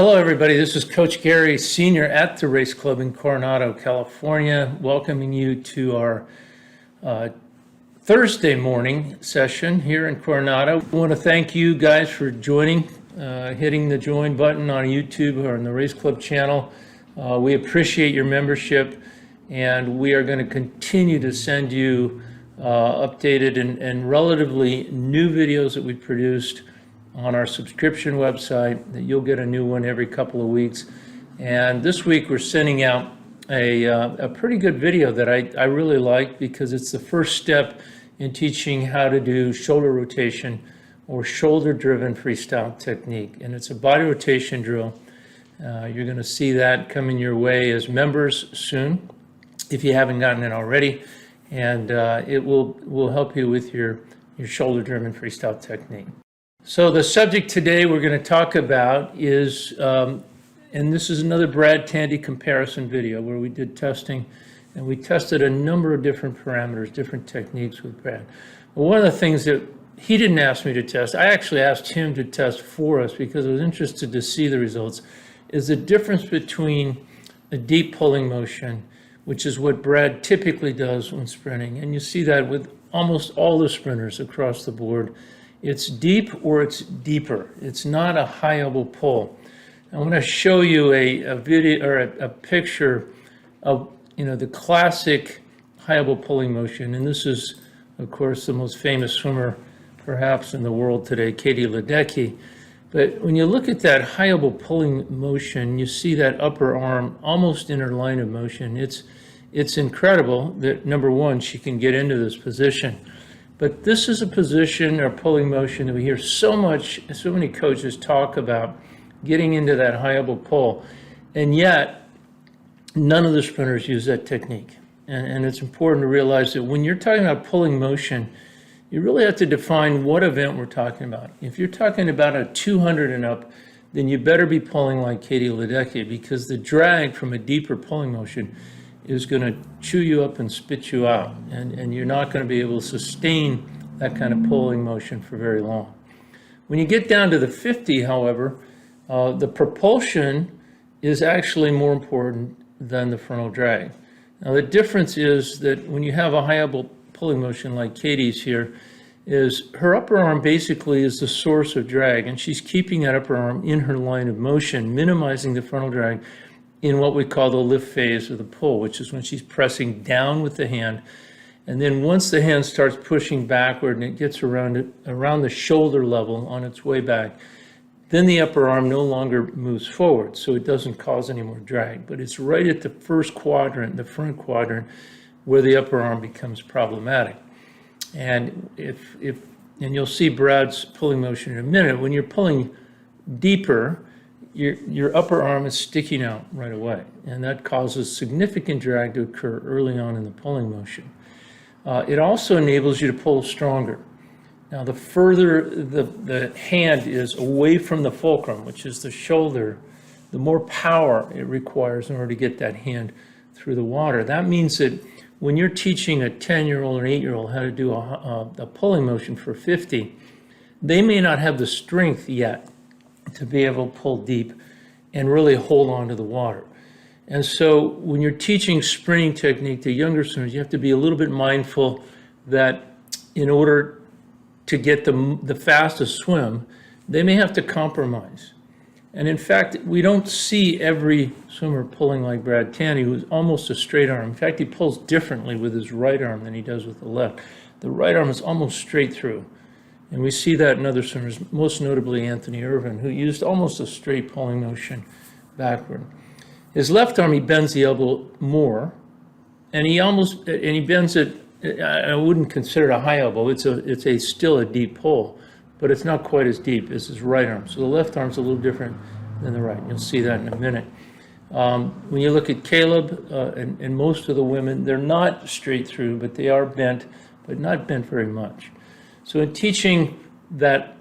Hello, everybody. This is Coach Gary, senior at the Race Club in Coronado, California, welcoming you to our Thursday morning session here in Coronado. I want to thank you guys for joining, hitting the join button on YouTube or on the Race Club channel. We appreciate your membership, and we are going to continue to send you updated and relatively new videos that we produced on our subscription website. That you'll get a new one every couple of weeks. And this week we're sending out a pretty good video that I really like, because it's the first step in teaching how to do shoulder rotation or shoulder driven freestyle technique. And it's a body rotation drill. You're going to see that coming your way as members soon, if you haven't gotten it already. And it will help you with your shoulder driven freestyle technique. So the subject today we're going to talk about is, and this is another Brad Tandy comparison video where we did testing, and we tested a number of different parameters, different techniques with Brad. Well, one of the things that he didn't ask me to test, I actually asked him to test for us because I was interested to see the results, is the difference between a deep pulling motion, which is what Brad typically does when sprinting, and you see that with almost all the sprinters across the board. It's deep or it's deeper. It's not a high elbow pull. I want to show you a video or a picture of the classic high elbow pulling motion, and this is, of course, the most famous swimmer perhaps in the world today, Katie Ledecky. But when you look at that high elbow pulling motion, you see that upper arm almost in her line of motion. It's incredible that, number one, she can get into this position. But this is a position or pulling motion that we hear so many coaches talk about, getting into that high elbow pull, and yet none of the sprinters use that technique. And it's important to realize that when you're talking about pulling motion, you really have to define what event we're talking about. If you're talking about a 200 and up, then you better be pulling like Katie Ledecky, because the drag from a deeper pulling motion is going to chew you up and spit you out, and you're not going to be able to sustain that kind of pulling motion for very long. When you get down to the 50, however, the propulsion is actually more important than the frontal drag. Now, the difference is that when you have a high elbow pulling motion like Katie's here, is her upper arm basically is the source of drag, and she's keeping that upper arm in her line of motion, minimizing the frontal drag in what we call the lift phase of the pull, which is when she's pressing down with the hand. And then once the hand starts pushing backward and it gets around the shoulder level on its way back, then the upper arm no longer moves forward, so it doesn't cause any more drag. But it's right at the first quadrant, the front quadrant, where the upper arm becomes problematic. And and you'll see Brad's pulling motion in a minute, when you're pulling deeper, your upper arm is sticking out right away, and that causes significant drag to occur early on in the pulling motion. It also enables you to pull stronger. Now, the further the hand is away from the fulcrum, which is the shoulder, the more power it requires in order to get that hand through the water. That means that when you're teaching a 10-year-old or 8-year-old how to do a pulling motion for 50, they may not have the strength yet to be able to pull deep and really hold on to the water. And so when you're teaching sprinting technique to younger swimmers, you have to be a little bit mindful that in order to get the fastest swim, they may have to compromise. And in fact, we don't see every swimmer pulling like Brad Tandy, who's almost a straight arm. In fact, he pulls differently with his right arm than he does with the left. The right arm is almost straight through. And we see that in other swimmers, most notably Anthony Irvin, who used almost a straight pulling motion backward. His left arm, he bends the elbow more, and he bends it. I wouldn't consider it a high elbow. It's still a deep pull, but it's not quite as deep as his right arm. So the left arm's a little different than the right. You'll see that in a minute. When you look at Caleb and most of the women, they're not straight through, but they are bent, but not bent very much. So in teaching that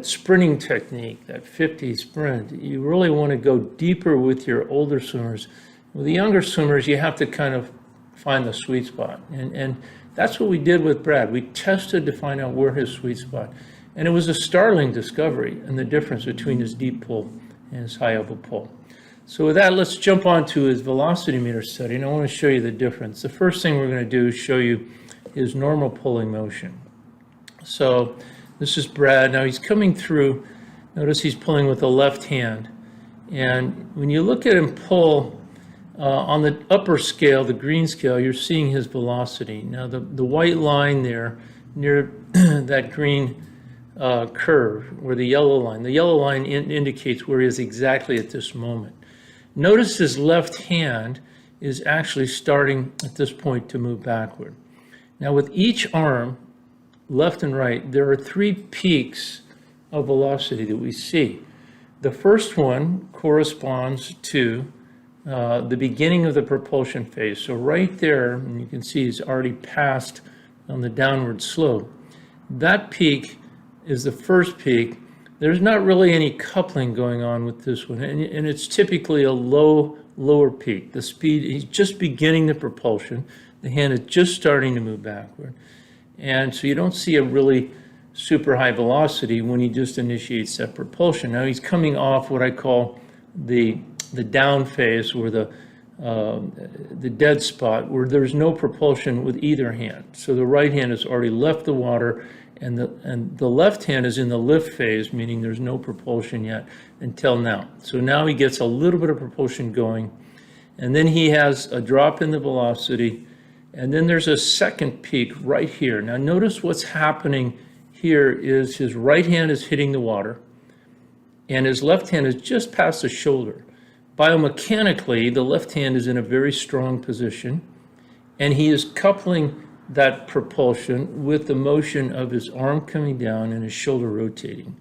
sprinting technique, that 50 sprint, you really want to go deeper with your older swimmers. With the younger swimmers, you have to kind of find the sweet spot. And that's what we did with Brad. We tested to find out where his sweet spot. And it was a startling discovery in the difference between his deep pull and his high elbow pull. So with that, let's jump on to his velocity meter study, and I want to show you the difference. The first thing we're going to do is show you his normal pulling motion. So this is Brad. Now he's coming through. Notice he's pulling with the left hand. And when you look at him pull on the upper scale, the green scale, you're seeing his velocity. Now the white line there near that green curve, where the yellow line indicates where he is exactly at this moment. Notice his left hand is actually starting at this point to move backward. Now with each arm, left and right, there are 3 peaks of velocity that we see. The first one corresponds to the beginning of the propulsion phase. So right there, and you can see he's already passed on the downward slope. That peak is the first peak. There's not really any coupling going on with this one, and it's typically a lower peak. The speed, he's just beginning the propulsion. The hand is just starting to move backward. And so you don't see a really super high velocity when he just initiates that propulsion. Now he's coming off what I call the down phase, or the dead spot, where there's no propulsion with either hand. So the right hand has already left the water, and the left hand is in the lift phase, meaning there's no propulsion yet until now. So now he gets a little bit of propulsion going, and then he has a drop in the velocity, and then there's a second peak right here. Now notice what's happening here is his right hand is hitting the water, and his left hand is just past the shoulder. Biomechanically, the left hand is in a very strong position, and he is coupling that propulsion with the motion of his arm coming down and his shoulder rotating.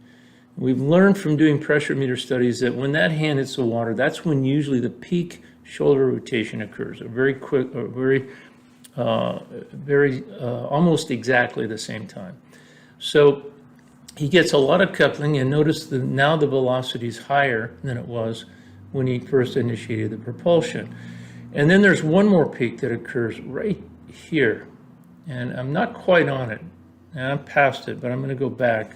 We've learned from doing pressure meter studies that when that hand hits the water, that's when usually the peak shoulder rotation occurs, a very quick, or almost exactly the same time. So he gets a lot of coupling, and notice that now the velocity is higher than it was when he first initiated the propulsion. And then there's one more peak that occurs right here. And I'm not quite on it, and I'm past it, but I'm going to go back.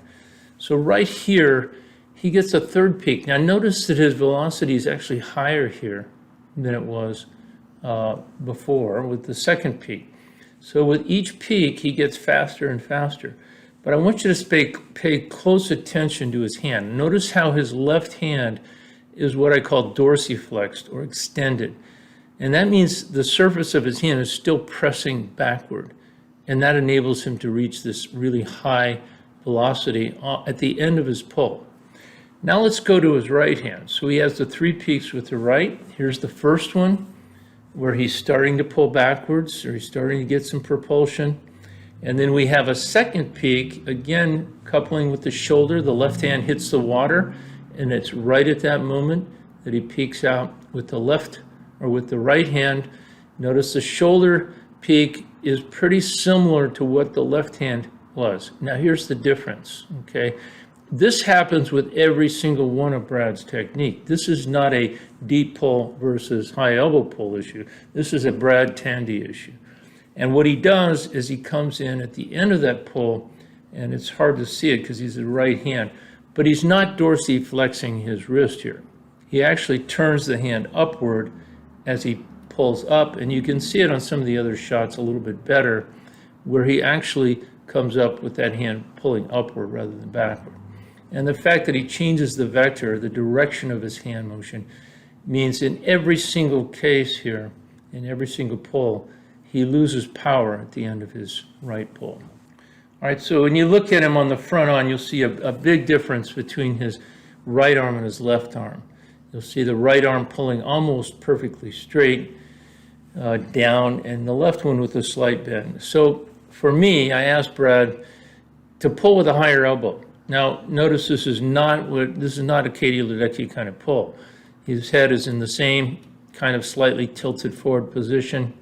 So right here, he gets a third peak. Now notice that his velocity is actually higher here than it was before with the second peak. So with each peak, he gets faster and faster. But I want you to pay close attention to his hand. Notice how his left hand is what I call dorsiflexed, or extended. And that means the surface of his hand is still pressing backward. And that enables him to reach this really high velocity at the end of his pull. Now let's go to his right hand. So he has the 3 peaks with the right. Here's the first one, where he's starting to pull backwards, or he's starting to get some propulsion. And then we have a second peak, again coupling with the shoulder. The left hand hits the water, and it's right at that moment that he peaks out with the left, or with the right hand. Notice the shoulder peak is pretty similar to what the left hand was. Now here's the difference, okay? This happens with every single one of Brad's technique. This is not a deep pull versus high elbow pull issue. This is a Brad Tandy issue. And what he does is he comes in at the end of that pull, and it's hard to see it because he's the right hand, but he's not dorsiflexing his wrist here. He actually turns the hand upward as he pulls up, and you can see it on some of the other shots a little bit better, where he actually comes up with that hand pulling upward rather than backward. And the fact that he changes the vector, the direction of his hand motion, means in every single case here, in every single pull, he loses power at the end of his right pull. All right, so when you look at him on the front on, you'll see a big difference between his right arm and his left arm. You'll see the right arm pulling almost perfectly straight down, and the left one with a slight bend. So for me, I asked Brad to pull with a higher elbow. Now, notice this is not a Katie Ledecky kind of pull. His head is in the same kind of slightly tilted forward position.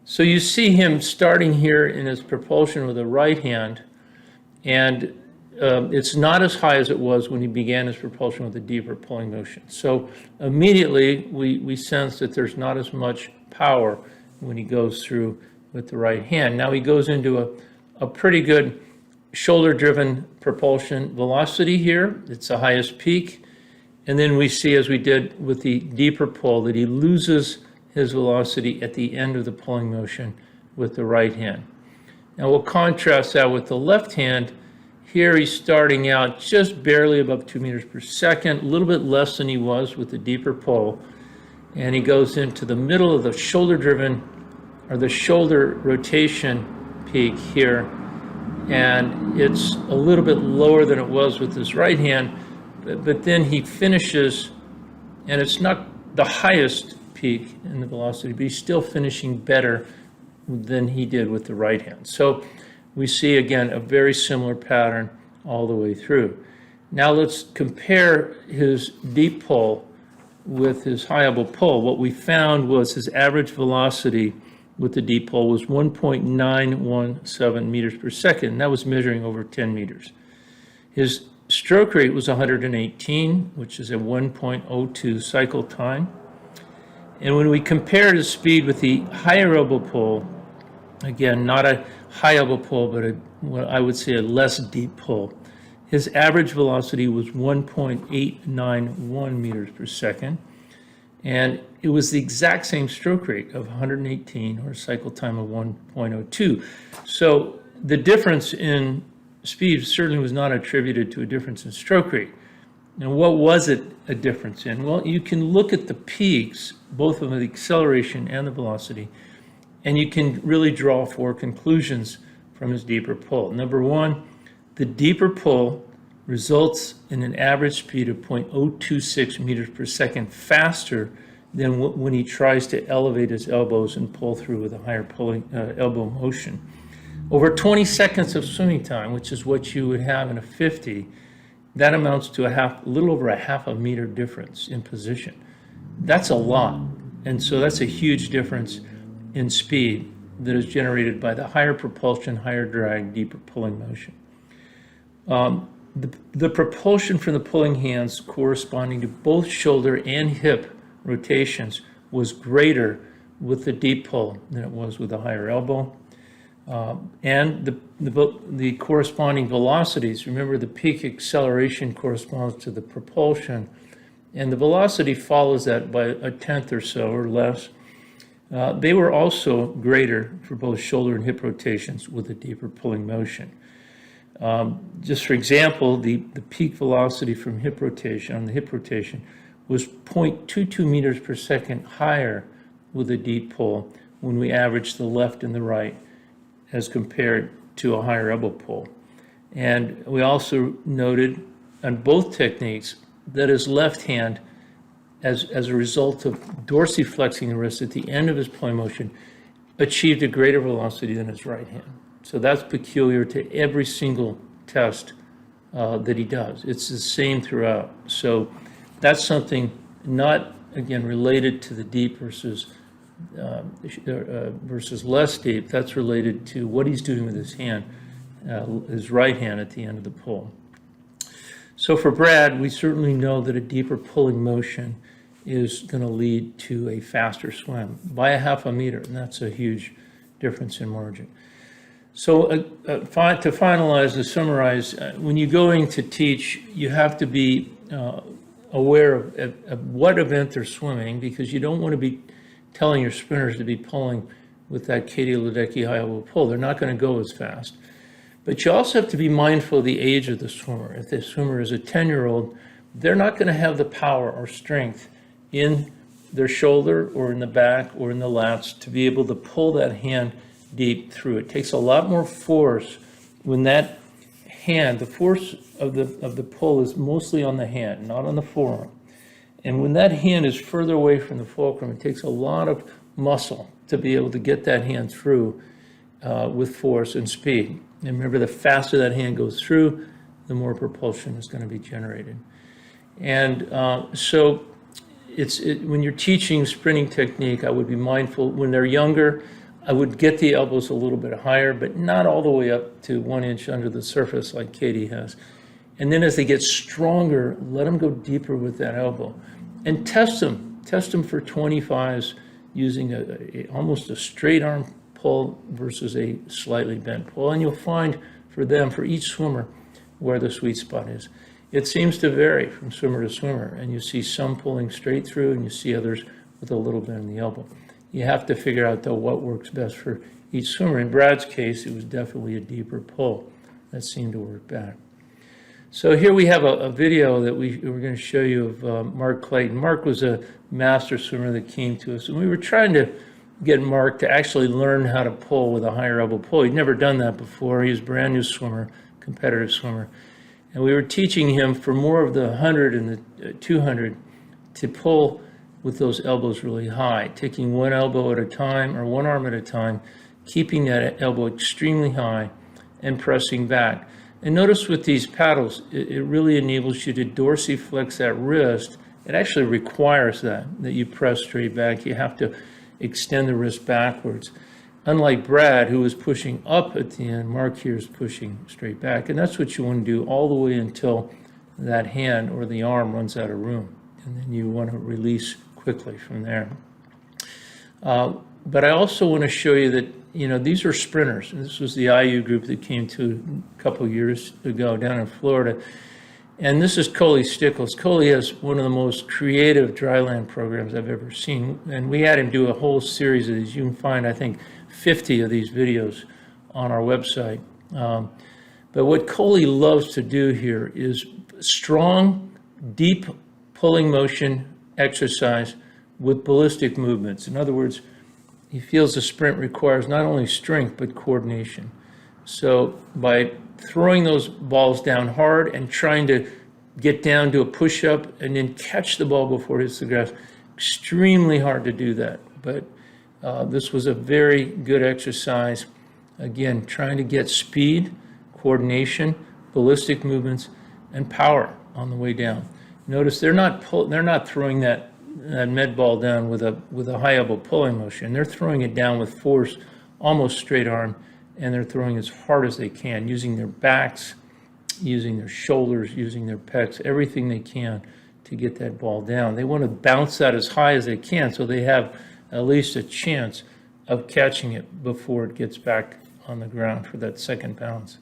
So you see him starting here in his propulsion with the right hand, and it's not as high as it was when he began his propulsion with a deeper pulling motion. So immediately we sense that there's not as much power when he goes through with the right hand. Now he goes into a pretty good shoulder-driven propulsion velocity here. It's the highest peak, And then we see, as we did with the deeper pull, that he loses his velocity at the end of the pulling motion with the right hand. Now we'll contrast that with the left hand. Here he's starting out just barely above 2 meters per second, a little bit less than he was with the deeper pull. And he goes into the middle of the shoulder-driven, or the shoulder rotation peak here. And it's a little bit lower than it was with his right hand, but then he finishes, and it's not the highest peak in the velocity, but he's still finishing better than he did with the right hand. So we see, again, a very similar pattern all the way through. Now let's compare his deep pull with his high elbow pull. What we found was his average velocity with the deep pull was 1.917 meters per second, and that was measuring over 10 meters. His stroke rate was 118, which is a 1.02 cycle time. And when we compare his speed with the higher elbow pull, again, not a high elbow pull, but what I would say a less deep pull, his average velocity was 1.891 meters per second. And it was the exact same stroke rate of 118, or a cycle time of 1.02. So the difference in speed certainly was not attributed to a difference in stroke rate. Now, what was it a difference in? Well, you can look at the peaks, both of the acceleration and the velocity, and you can really draw 4 conclusions from his deeper pull. Number one, the deeper pull results in an average speed of 0.026 meters per second faster than when he tries to elevate his elbows and pull through with a higher pulling elbow motion. Over 20 seconds of swimming time, which is what you would have in a 50, that amounts to a little over a half a meter difference in position. That's a lot. And so that's a huge difference in speed that is generated by the higher propulsion, higher drag, deeper pulling motion. The propulsion from the pulling hands corresponding to both shoulder and hip rotations was greater with the deep pull than it was with the higher elbow. And the corresponding velocities, remember the peak acceleration corresponds to the propulsion, and the velocity follows that by a tenth or so or less. They were also greater for both shoulder and hip rotations with a deeper pulling motion. Just for example, the peak velocity from hip rotation, on the hip rotation, was 0.22 meters per second higher with a deep pull when we averaged the left and the right as compared to a higher elbow pull. And we also noted on both techniques that his left hand, as a result of dorsiflexing the wrist at the end of his pulling motion, achieved a greater velocity than his right hand. So that's peculiar to every single test that he does. It's the same throughout. So that's something not, again, related to the deep versus less deep. That's related to what he's doing with his hand, his right hand at the end of the pull. So for Brad, we certainly know that a deeper pulling motion is going to lead to a faster swim by a half a meter, and that's a huge difference in margin. So to finalize, to summarize, when you're going to teach, you have to be aware of what event they're swimming, because you don't want to be telling your sprinters to be pulling with that Katie Ledecky high elbow pull. They're not going to go as fast. But you also have to be mindful of the age of the swimmer. If the swimmer is a 10-year-old, they're not going to have the power or strength in their shoulder or in the back or in the lats to be able to pull that hand deep through. It takes a lot more force when that hand, the force of the pull is mostly on the hand, not on the forearm. And when that hand is further away from the fulcrum, it takes a lot of muscle to be able to get that hand through with force and speed. And remember, the faster that hand goes through, the more propulsion is going to be generated. And so when you're teaching sprinting technique, I would be mindful. When they're younger, I would get the elbows a little bit higher, but not all the way up to 1 inch under the surface like Katie has. And then as they get stronger, let them go deeper with that elbow. And test them for 25s using almost a straight arm pull versus a slightly bent pull. And you'll find for each swimmer, where the sweet spot is. it seems to vary from swimmer to swimmer, and you see some pulling straight through and you see others with a little bit in the elbow. You have to figure out, though, what works best for each swimmer. In Brad's case, it was definitely a deeper pull that seemed to work back. So here we have a video that we're going to show you of Mark Clayton. Mark was a master swimmer that came to us, and we were trying to get Mark to actually learn how to pull with a higher elbow pull. He'd never done that before. He was a brand new swimmer, competitive swimmer. And we were teaching him for more of the 100 and the 200 to pull with those elbows really high, taking one elbow at a time or one arm at a time, keeping that elbow extremely high and pressing back. And notice with these paddles, it really enables you to dorsiflex that wrist. It actually requires that you press straight back. You have to extend the wrist backwards. Unlike Brad, who was pushing up at the end, Mark here is pushing straight back. And that's what you want to do all the way until that hand or the arm runs out of room. And then you want to release quickly from there. But I also want to show you that, these are sprinters. And this was the IU group that came to a couple years ago down in Florida. And this is Coley Stickles. Coley has one of the most creative dryland programs I've ever seen. And we had him do a whole series of these. You can find, I think, 50 of these videos on our website. But what Coley loves to do here is strong, deep pulling motion exercise with ballistic movements. In other words, he feels the sprint requires not only strength, but coordination. So by throwing those balls down hard and trying to get down to a push-up and then catch the ball before it hits the grass, extremely hard to do that. But this was a very good exercise. Again, trying to get speed, coordination, ballistic movements, and power on the way down. Notice they're not throwing that med ball down with a high elbow pulling motion. They're throwing it down with force, almost straight arm, and they're throwing as hard as they can, using their backs, using their shoulders, using their pecs, everything they can to get that ball down. They want to bounce that as high as they can so they have at least a chance of catching it before it gets back on the ground for that second bounce.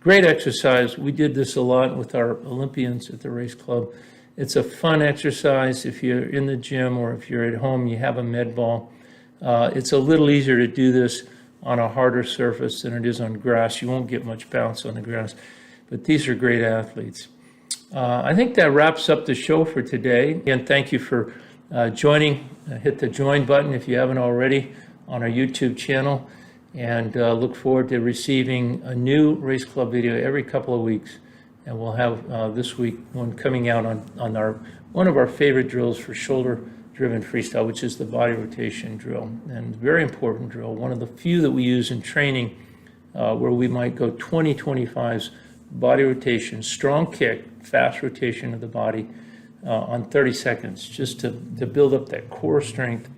Great exercise. We did this a lot with our Olympians at the race club. It's a fun exercise. If you're in the gym or if you're at home, you have a med ball. It's a little easier to do this on a harder surface than it is on grass. You won't get much bounce on the grass, but these are great athletes. I think that wraps up the show for today. Again, thank you for joining. Hit the join button if you haven't already on our YouTube channel, and look forward to receiving a new Race Club video every couple of weeks. And we'll have this week one coming out on one of our favorite drills for shoulder-driven freestyle, which is the body rotation drill. And very important drill, one of the few that we use in training where we might go 20-25s body rotation, strong kick, fast rotation of the body on 30 seconds, just to build up that core strength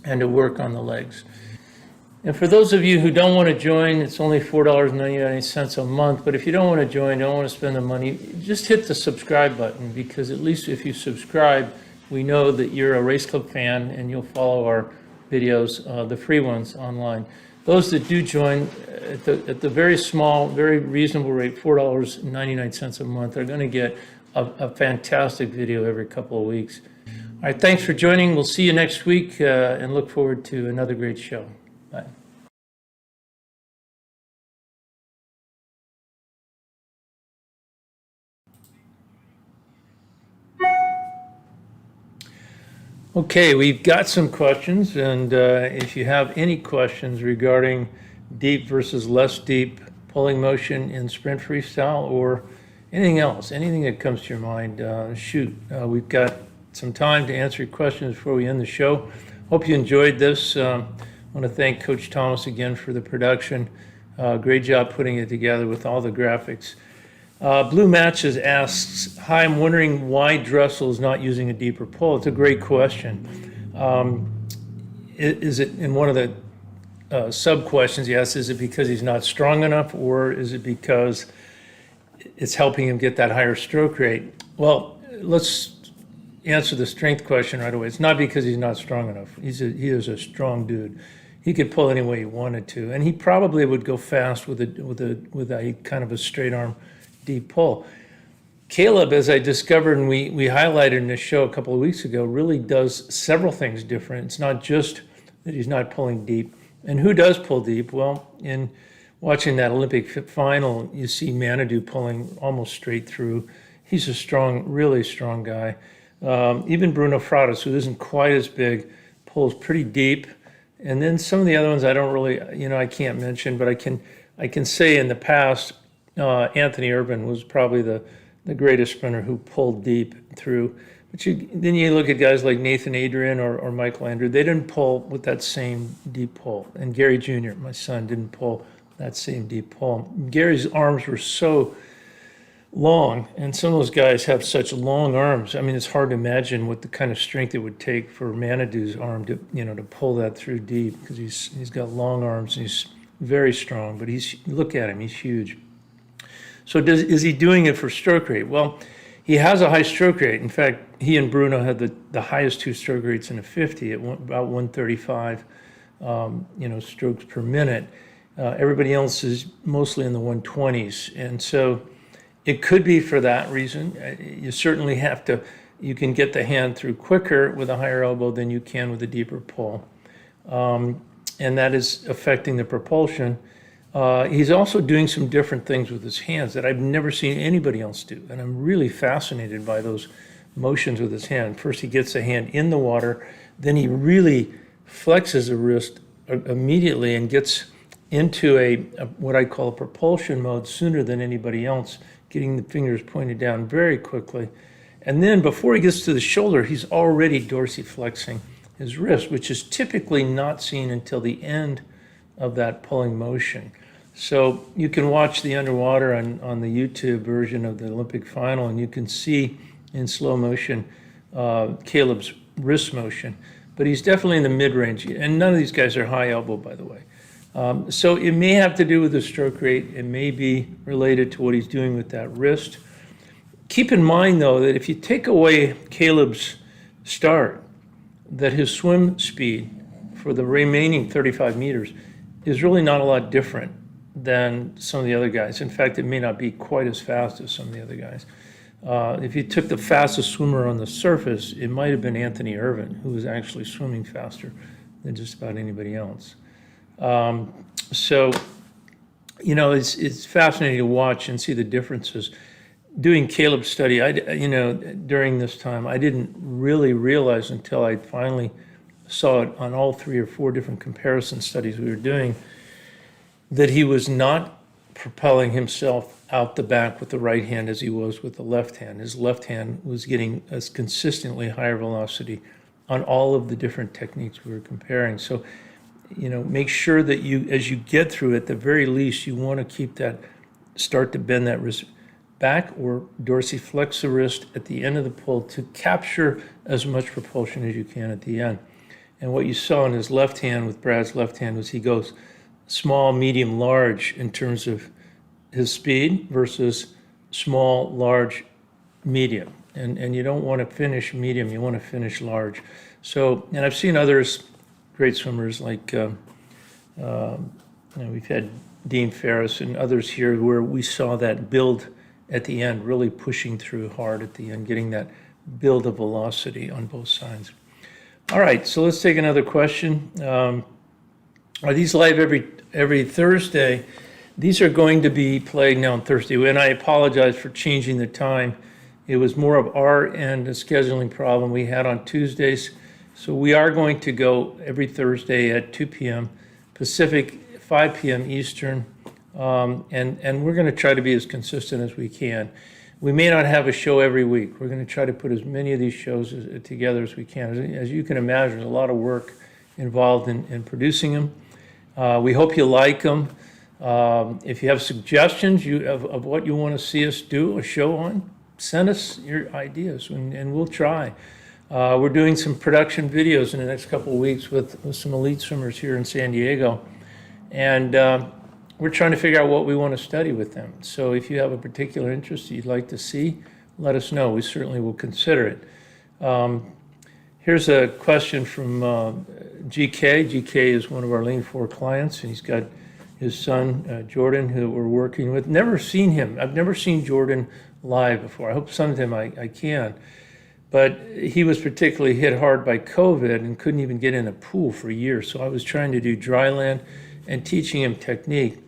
and to work on the legs. And for those of you who don't want to join, it's only $4.99 a month. But if you don't want to join, don't want to spend the money, just hit the subscribe button, because at least if you subscribe, we know that you're a Race Club fan and you'll follow our videos, the free ones online. Those that do join at the very small, very reasonable rate, $4.99 a month, are going to get a fantastic video every couple of weeks. All right, thanks for joining. We'll see you next week and look forward to another great show. Bye. Okay, we've got some questions, and if you have any questions regarding deep versus less deep pulling motion in sprint freestyle or anything else, anything that comes to your mind, shoot. We've got some time to answer your questions before we end the show. Hope you enjoyed this. I want to thank Coach Thomas again for the production. Great job putting it together with all the graphics. Blue Matches asks, hi, I'm wondering why Dressel is not using a deeper pull. It's a great question. Is it, in one of the sub-questions, yes, is it because he's not strong enough, or is it because it's helping him get that higher stroke rate? Well, let's answer the strength question right away. It's not because he's not strong enough. He is a strong dude. He could pull any way he wanted to, and he probably would go fast with a kind of a straight arm deep pull. Caleb, as I discovered and we highlighted in the show a couple of weeks ago, really does several things different. It's not just that he's not pulling deep. And who does pull deep? Well, in watching that Olympic final, you see Manitou pulling almost straight through. He's a strong, really strong guy. Even Bruno Fratus, who isn't quite as big, pulls pretty deep. And then some of the other ones I don't really, I can't mention, but I can say in the past, Anthony Urban was probably the greatest sprinter who pulled deep through. But then you look at guys like Nathan Adrian or Michael Andrew, they didn't pull with that same deep pull. And Gary Jr., my son, didn't pull that same deep pull. Gary's arms were so long, and some of those guys have such long arms. I mean, it's hard to imagine what the kind of strength it would take for Manitou's arm to, to pull that through deep, because he's got long arms and he's very strong. But look at him, he's huge. So is he doing it for stroke rate? Well, he has a high stroke rate. In fact, he and Bruno had the highest two stroke rates in the 50 at about 135, strokes per minute. Everybody else is mostly in the 120s. And so it could be for that reason. You certainly you can get the hand through quicker with a higher elbow than you can with a deeper pull. And that is affecting the propulsion. He's also doing some different things with his hands that I've never seen anybody else do. And I'm really fascinated by those motions with his hand. First, he gets the hand in the water, then he really flexes the wrist immediately and gets into what I call a propulsion mode sooner than anybody else, getting the fingers pointed down very quickly. And then before he gets to the shoulder, he's already dorsiflexing his wrist, which is typically not seen until the end of that pulling motion. So you can watch the underwater on the YouTube version of the Olympic final, and you can see in slow motion Caleb's wrist motion. But he's definitely in the mid-range, and none of these guys are high elbow, by the way. So it may have to do with the stroke rate. It may be related to what he's doing with that wrist. Keep in mind, though, that if you take away Caleb's start, that his swim speed for the remaining 35 meters is really not a lot different than some of the other guys. In fact, it may not be quite as fast as some of the other guys. If you took the fastest swimmer on the surface, it might have been Anthony Irvin, who was actually swimming faster than just about anybody else. So, it's fascinating to watch and see the differences. Doing Caleb's study, during this time, I didn't really realize until I finally saw it on all 3 or 4 different comparison studies we were doing, that he was not propelling himself out the back with the right hand as he was with the left hand. His left hand was getting a consistently higher velocity on all of the different techniques we were comparing. So, make sure that as you get through it, at the very least, you want to keep start to bend that wrist back or dorsiflex the wrist at the end of the pull to capture as much propulsion as you can at the end. And what you saw in his left hand with Brad's left hand was he goes small, medium, large in terms of his speed versus small, large, medium. And you don't want to finish medium, you want to finish large. So, and I've seen others, great swimmers like, we've had Dean Ferris and others here where we saw that build at the end, really pushing through hard at the end, getting that build of velocity on both sides. All right, so let's take another question. Are these live every Thursday? These are going to be played now on Thursday, and I apologize for changing the time. It was more of our end, a scheduling problem we had on Tuesdays. So we are going to go every Thursday at 2 p.m. Pacific, 5 p.m. Eastern, and we're going to try to be as consistent as we can. We may not have a show every week. We're going to try to put as many of these shows together as we can. As you can imagine, there's a lot of work involved in producing them. We hope you like them. If you have suggestions of what you want to see us do a show on, send us your ideas and we'll try. We're doing some production videos in the next couple of weeks with some elite swimmers here in San Diego. And we're trying to figure out what we want to study with them. So if you have a particular interest you'd like to see, let us know. We certainly will consider it. Here's a question from GK. GK is one of our Lean 4 clients, and he's got his son, Jordan, who we're working with. Never seen him. I've never seen Jordan live before. I hope sometime I can. But he was particularly hit hard by COVID and couldn't even get in a pool for years. So I was trying to do dry land and teaching him technique.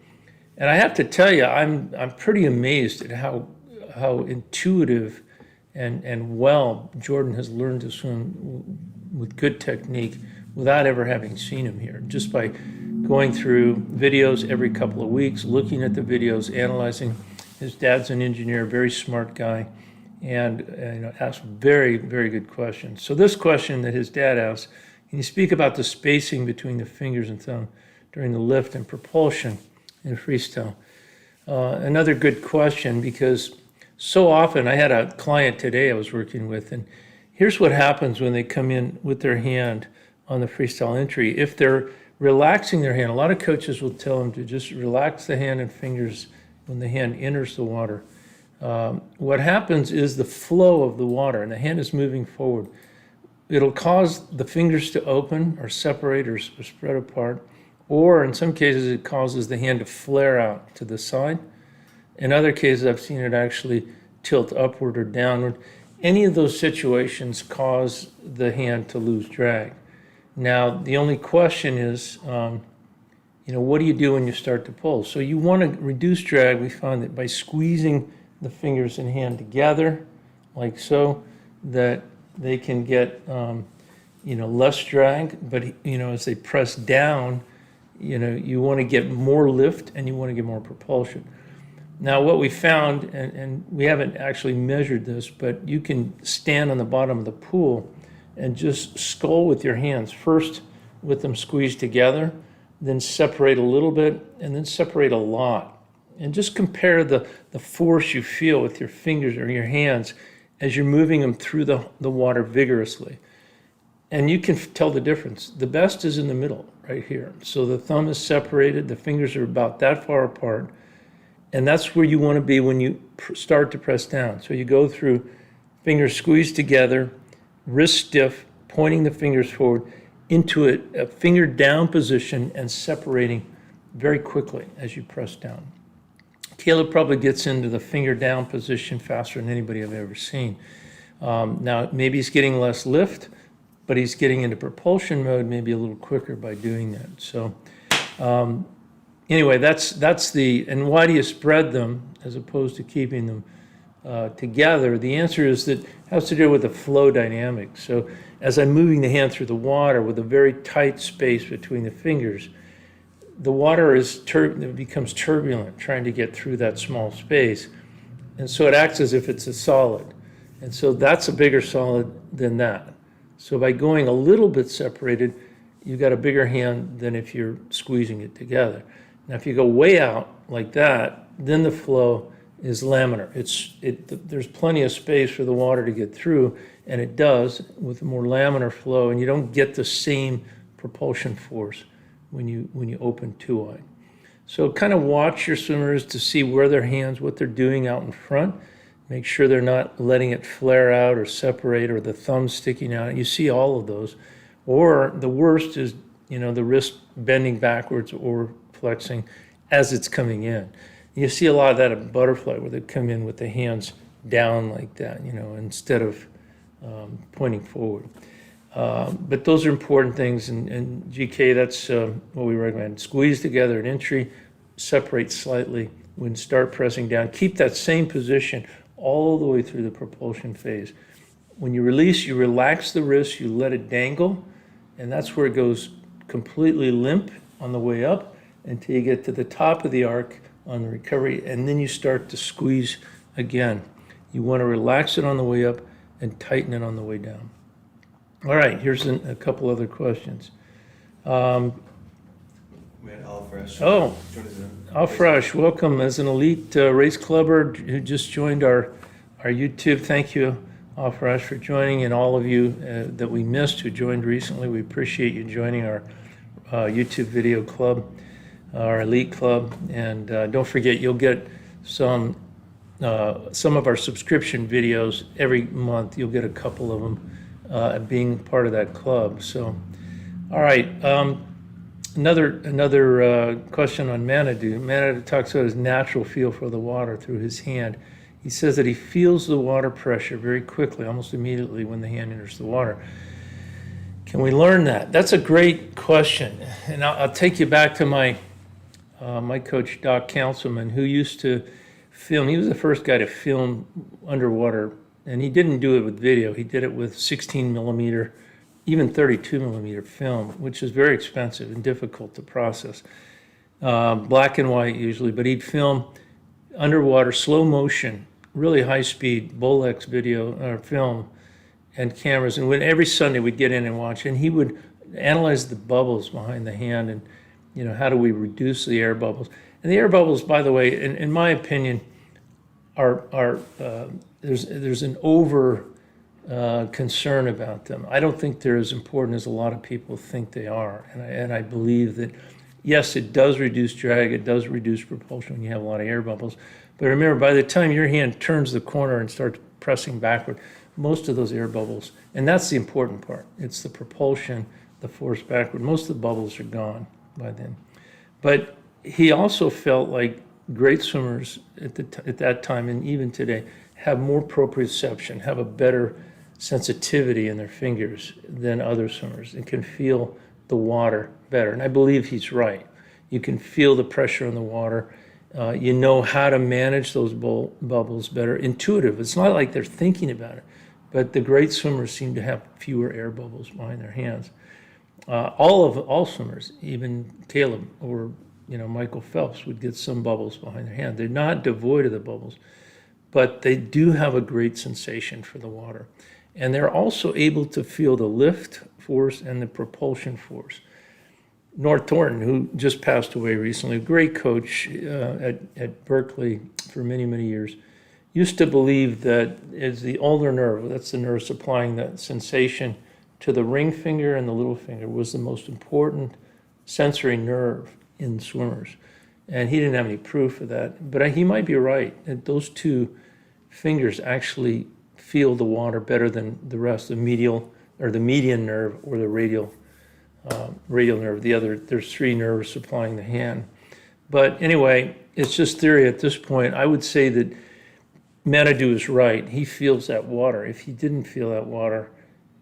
And I have to tell you, I'm pretty amazed at how intuitive and well Jordan has learned to swim with good technique without ever having seen him here, just by going through videos every couple of weeks, looking at the videos, analyzing. His dad's an engineer, very smart guy, and asked very, very good questions. So this question that his dad asked, can you speak about the spacing between the fingers and thumb during the lift and propulsion in freestyle? Another good question, because so often, I had a client today I was working with, and here's what happens when they come in with their hand on the freestyle entry. If they're relaxing their hand, a lot of coaches will tell them to just relax the hand and fingers when the hand enters the water. What happens is the flow of the water, and the hand is moving forward. It'll cause the fingers to open or separate or spread apart, or in some cases it causes the hand to flare out to the side. In other cases, I've seen it actually tilt upward or downward. Any of those situations cause the hand to lose drag. Now, the only question is, what do you do when you start to pull? So you want to reduce drag. We found that by squeezing the fingers and hand together, like so, that they can get, less drag. But, as they press down, you want to get more lift and you want to get more propulsion. Now, what we found, and we haven't actually measured this, but you can stand on the bottom of the pool and just scull with your hands. First, with them squeezed together, then separate a little bit, and then separate a lot. And just compare the force you feel with your fingers or your hands as you're moving them through the water vigorously. And you can tell the difference. The best is in the middle, right here. So the thumb is separated, the fingers are about that far apart, and that's where you want to be when you start to press down. So you go through fingers squeezed together, wrist stiff, pointing the fingers forward into a finger down position and separating very quickly as you press down. Caleb probably gets into the finger down position faster than anybody I've ever seen. Now, maybe he's getting less lift, but he's getting into propulsion mode maybe a little quicker by doing that. So anyway, that's and why do you spread them as opposed to keeping them together? The answer is that it has to do with the flow dynamics. So as I'm moving the hand through the water with a very tight space between the fingers, the water it becomes turbulent trying to get through that small space. And so it acts as if it's a solid. And so that's a bigger solid than that. So by going a little bit separated, you've got a bigger hand than if you're squeezing it together. Now, if you go way out like that, then the flow is laminar. There's plenty of space for the water to get through, and it does with a more laminar flow, and you don't get the same propulsion force when you open two-eye. So kind of watch your swimmers to see where their hands, what they're doing out in front. Make sure they're not letting it flare out or separate or the thumb sticking out. You see all of those. Or the worst is, the wrist bending backwards or flexing as it's coming in. You see a lot of that at butterfly where they come in with the hands down like that, instead of pointing forward. But those are important things, and GK, that's what we recommend. Squeeze together at entry, separate slightly when start pressing down. Keep that same position all the way through the propulsion phase. When you release, you relax the wrist, you let it dangle, and that's where it goes completely limp on the way up until you get to the top of the arc on the recovery, and then you start to squeeze again. You want to relax it on the way up and tighten it on the way down. All right, here's a couple other questions. We had Al Fresh. Oh, Al Fresh, welcome as an elite race clubber who just joined our YouTube. Thank you, Al Fresh, for joining, and all of you that we missed who joined recently. We appreciate you joining our YouTube video club, our elite club, and don't forget you'll get some of our subscription videos every month. You'll get a couple of them being part of that club. So, all right. Another question on Manitou. Manitou talks about his natural feel for the water through his hand. He says that he feels the water pressure very quickly, almost immediately when the hand enters the water. Can we learn that? That's a great question. And I'll take you back to my coach, Doc Councilman, who used to film. He was the first guy to film underwater, and he didn't do it with video. He did it with 16 millimeter, even 32 millimeter film, which is very expensive and difficult to process. Black and white usually, but he'd film underwater, slow motion, really high speed, Bolex video or film and cameras. And every Sunday we'd get in and watch, and he would analyze the bubbles behind the hand and, how do we reduce the air bubbles? And the air bubbles, by the way, in my opinion, are there's an over concern about them. I don't think they're as important as a lot of people think they are. And I believe that, yes, it does reduce drag, it does reduce propulsion when you have a lot of air bubbles. But remember, by the time your hand turns the corner and starts pressing backward, most of those air bubbles, and that's the important part, it's the propulsion, the force backward, most of the bubbles are gone by then. But he also felt like great swimmers at that time and even today have more proprioception, have a better sensitivity in their fingers than other swimmers and can feel the water better. And I believe he's right. You can feel the pressure in the water. You know how to manage those bubbles better. Intuitive. It's not like they're thinking about it, but the great swimmers seem to have fewer air bubbles behind their hands. All swimmers, even Caleb or Michael Phelps, would get some bubbles behind their hand. They're not devoid of the bubbles, but they do have a great sensation for the water. And they're also able to feel the lift force and the propulsion force. North Thornton, who just passed away recently, a great coach at Berkeley for many, many years, used to believe that is the ulnar nerve, that's the nerve supplying that sensation to the ring finger and the little finger, was the most important sensory nerve in swimmers. And he didn't have any proof of that, but he might be right, that those two fingers actually feel the water better than the rest, the medial or the median nerve or the radial nerve. There's three nerves supplying the hand. But anyway, it's just theory at this point. I would say that Manitou is right. He feels that water. If he didn't feel that water,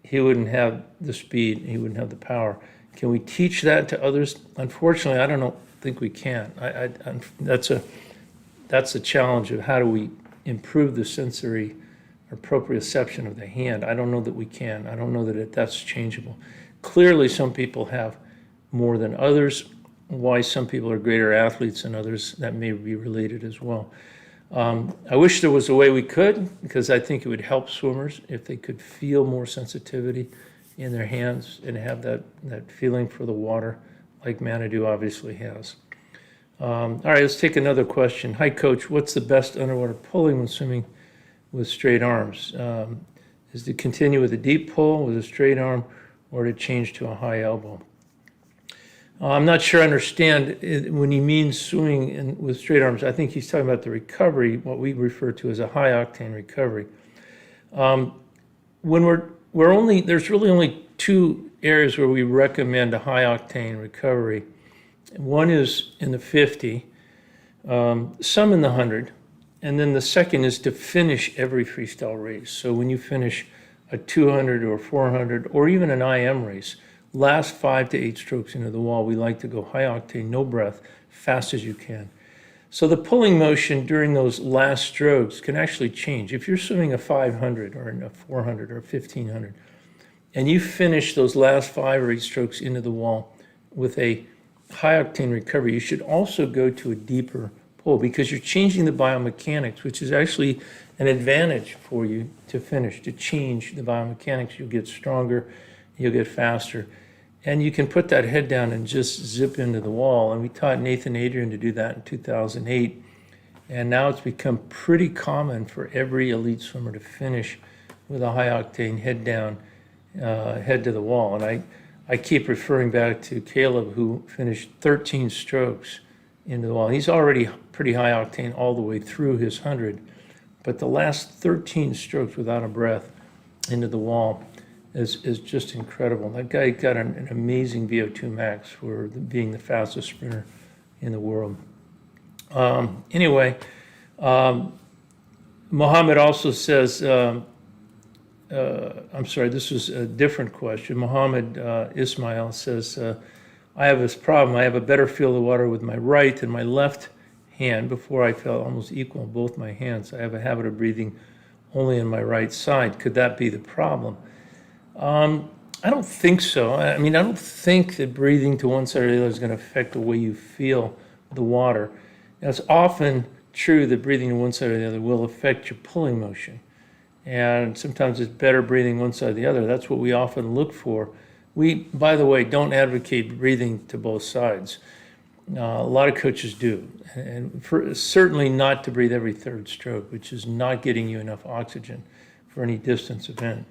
he wouldn't have the speed, he wouldn't have the power. Can we teach that to others? Unfortunately, I don't think we can. That's a challenge of how do we improve the sensory or proprioception of the hand. I don't know that we can. I don't know that that's changeable. Clearly, some people have more than others. Why some people are greater athletes than others, that may be related as well. I wish there was a way we could, because I think it would help swimmers if they could feel more sensitivity in their hands and have that feeling for the water like Manitou obviously has. All right, let's take another question. Hi, Coach. What's the best underwater pulling when swimming with straight arms? Is to continue with a deep pull with a straight arm or to change to a high elbow? I'm not sure I understand when he means swimming with straight arms. I think he's talking about the recovery, what we refer to as a high octane recovery. When there's really only two areas where we recommend a high octane recovery. One is in the 50, some in the 100, and then the second is to finish every freestyle race. So when you finish a 200 or 400 or even an IM race, last 5 to 8 strokes into the wall, we like to go high octane, no breath, fast as you can. So the pulling motion during those last strokes can actually change. If you're swimming a 500 or a 400 or a 1500, and you finish those last 5 or 8 strokes into the wall with a high octane recovery, you should also go to a deeper pull because you're changing the biomechanics, which is actually an advantage for you to finish, to change the biomechanics. You'll get stronger, you'll get faster, and you can put that head down and just zip into the wall. And we taught Nathan Adrian to do that in 2008, and now it's become pretty common for every elite swimmer to finish with a high octane head down, head to the wall. And I keep referring back to Caleb, who finished 13 strokes into the wall. He's already pretty high octane all the way through his 100, but the last 13 strokes without a breath into the wall, is just incredible. That guy got an amazing VO2 max for being the fastest sprinter in the world. Anyway, Mohammed also says, I'm sorry, this was a different question. Mohammed Ismail says, I have this problem. I have a better feel of the water with my right than my left hand. Before I felt almost equal in both my hands. I have a habit of breathing only on my right side. Could that be the problem? I don't think so. I mean, I don't think that breathing to one side or the other is going to affect the way you feel the water. Now, it's often true that breathing to one side or the other will affect your pulling motion. And sometimes it's better breathing one side or the other. That's what we often look for. We, by the way, don't advocate breathing to both sides. A lot of coaches do. And certainly not to breathe every third stroke, which is not getting you enough oxygen for any distance event.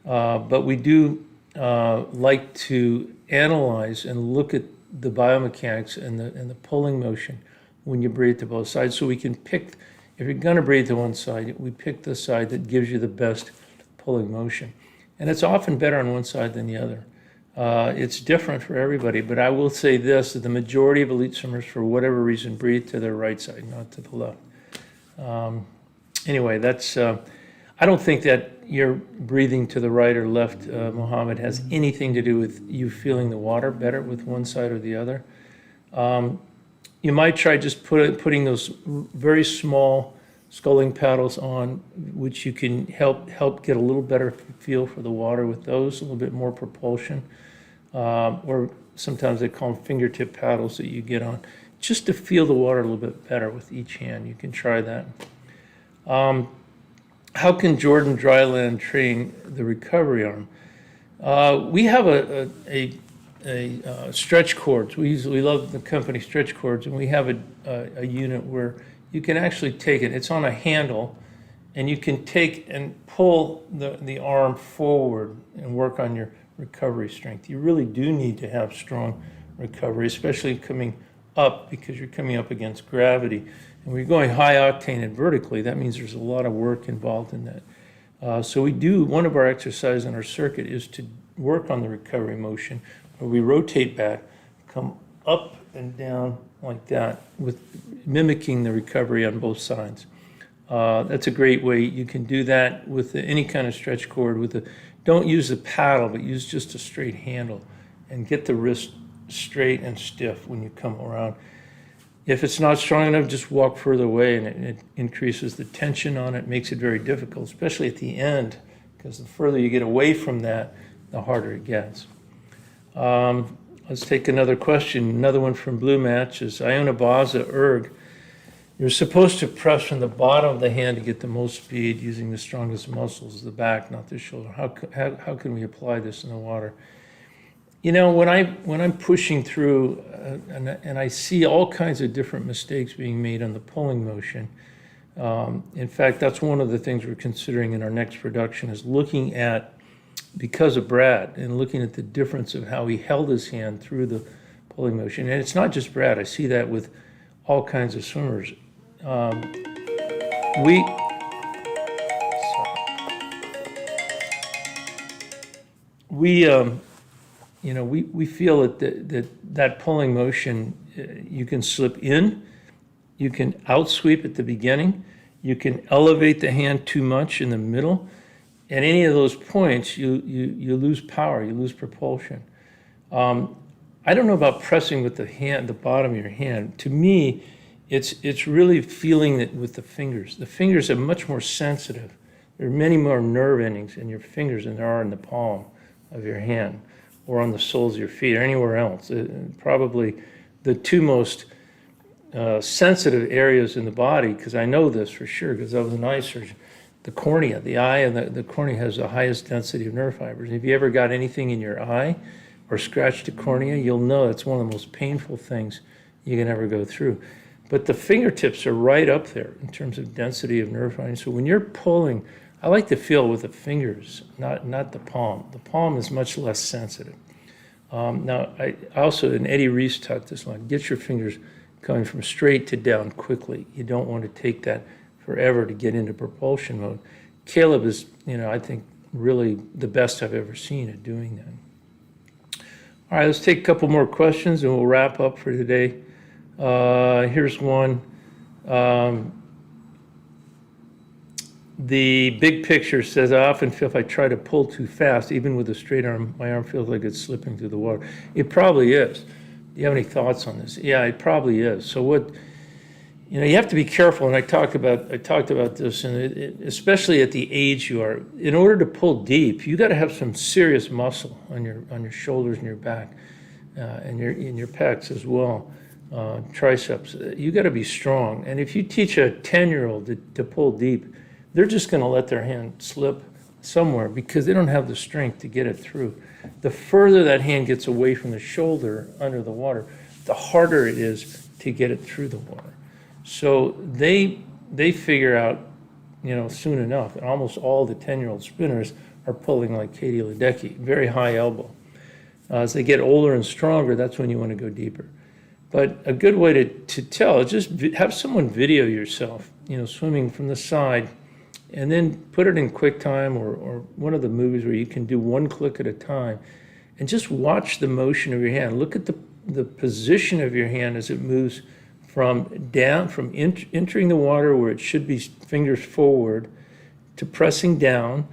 But we do like to analyze and look at the biomechanics and the pulling motion when you breathe to both sides. So we can pick, if you're going to breathe to one side, we pick the side that gives you the best pulling motion. And it's often better on one side than the other. It's different for everybody, but I will say this, that the majority of elite swimmers, for whatever reason, breathe to their right side, not to the left. Anyway, that's, I don't think that your breathing to the right or left, Mohammed, has anything to do with you feeling the water better with one side or the other. You might try just putting those very small sculling paddles on, which you can help get a little better feel for the water with those, a little bit more propulsion. Or sometimes they call them fingertip paddles that you get on, just to feel the water a little bit better with each hand. You can try that. How can Jordan Dryland train the recovery arm? We have a stretch cords. We love the company Stretch Cords, and we have a unit where you can actually take it. It's on a handle, and you can take and pull the arm forward and work on your recovery strength. You really do need to have strong recovery, especially coming up, because you're coming up against gravity. And when you're going high octane and vertically, that means there's a lot of work involved in that. So we do, one of our exercises on our circuit is to work on the recovery motion, where we rotate back, come up and down like that, with mimicking the recovery on both sides. That's a great way. You can do that with any kind of stretch cord. Don't use the paddle, but use just a straight handle, and get the wrist straight and stiff when you come around. If it's not strong enough, just walk further away, and it increases the tension on it, makes it very difficult, especially at the end, because the further you get away from that, the harder it gets. Let's take another question. Another one from Blue Match is Iona Baza Erg. You're supposed to press from the bottom of the hand to get the most speed using the strongest muscles, the back, not the shoulder. How can we apply this in the water? You know, when I'm pushing through and I see all kinds of different mistakes being made on the pulling motion, in fact, that's one of the things we're considering in our next production, is looking at, because of Brad, and looking at the difference of how he held his hand through the pulling motion. And it's not just Brad. I see that with all kinds of swimmers. We feel that pulling motion, you can slip in, you can outsweep at the beginning, you can elevate the hand too much in the middle. At any of those points, you lose power, you lose propulsion. I don't know about pressing with the bottom of your hand. To me, it's really feeling it with the fingers. The fingers are much more sensitive. There are many more nerve endings in your fingers than there are in the palm of your hand, or on the soles of your feet, or anywhere else. Probably the two most sensitive areas in the body, because I know this for sure, because I was an eye surgeon. The cornea, the eye, and the cornea has the highest density of nerve fibers. If you ever got anything in your eye or scratched the cornea, you'll know it's one of the most painful things you can ever go through. But the fingertips are right up there in terms of density of nerve fibers. So when you're pulling, I like to feel with the fingers, not the palm. The palm is much less sensitive. Now, I also, and Eddie Reese taught this line, get your fingers coming from straight to down quickly. You don't want to take that forever to get into propulsion mode. Caleb is, I think really the best I've ever seen at doing that. All right, let's take a couple more questions and we'll wrap up for today. Here's one. The big picture says, I often feel if I try to pull too fast, even with a straight arm, my arm feels like it's slipping through the water. It probably is. Do you have any thoughts on this? Yeah, it probably is. So what, you have to be careful, and I talked about this, and especially at the age you are. In order to pull deep, you got to have some serious muscle on your shoulders and your back, and your pecs as well, triceps. You got to be strong. And if you teach a 10-year-old to pull deep, they're just going to let their hand slip somewhere because they don't have the strength to get it through. The further that hand gets away from the shoulder under the water, the harder it is to get it through the water. So they figure out, soon enough, and almost all the 10-year-old sprinters are pulling like Katie Ledecky, very high elbow. As they get older and stronger, that's when you want to go deeper. But a good way to tell is just have someone video yourself, swimming from the side, and then put it in QuickTime or one of the movies where you can do one click at a time, and just watch the motion of your hand. Look at the position of your hand as it moves from entering the water where it should be fingers forward to pressing down.